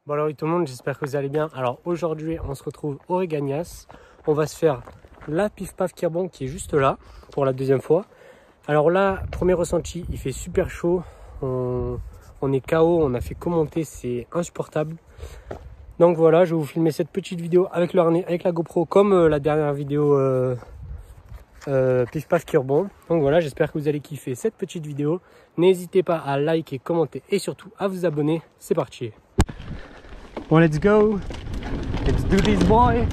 Bon alors oui tout le monde, j'espère que vous allez bien. Alors aujourd'hui on se retrouve au RÉGAGNAS. On va se faire la PIF KIRBON qui est juste là pour la deuxième fois. Alors là, premier ressenti, il fait super chaud. On est KO, on a fait commenter, c'est insupportable. Donc voilà, je vais vous filmer cette petite vidéo avec le harnais, avec la GoPro comme la dernière vidéo PIF KIRBON. Donc voilà, j'espère que vous allez kiffer cette petite vidéo. N'hésitez pas à liker, commenter et surtout à vous abonner. C'est parti. Bon, let's go. Let's do this, boy.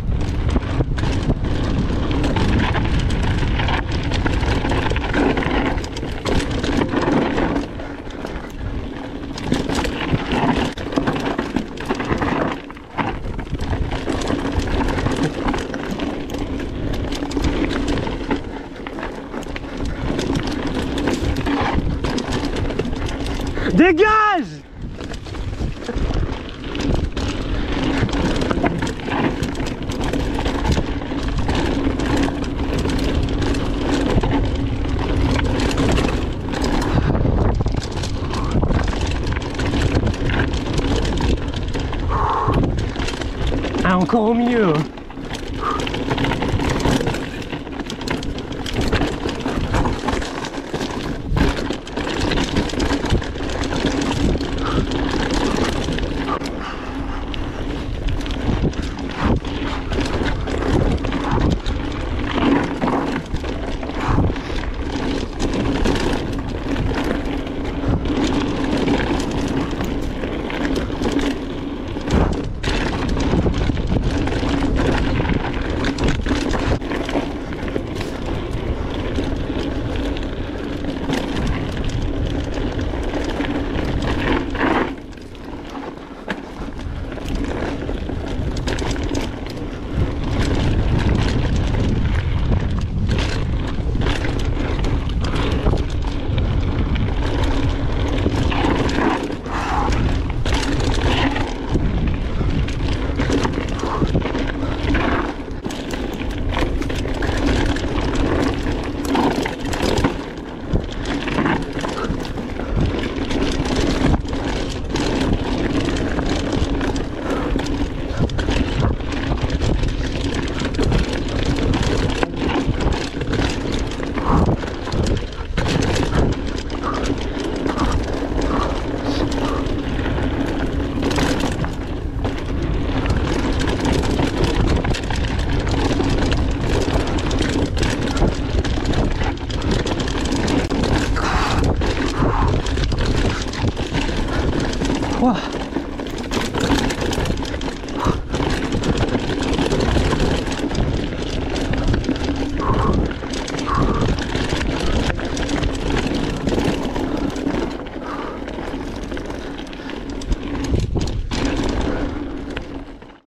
Dégage! Ah, encore au milieu.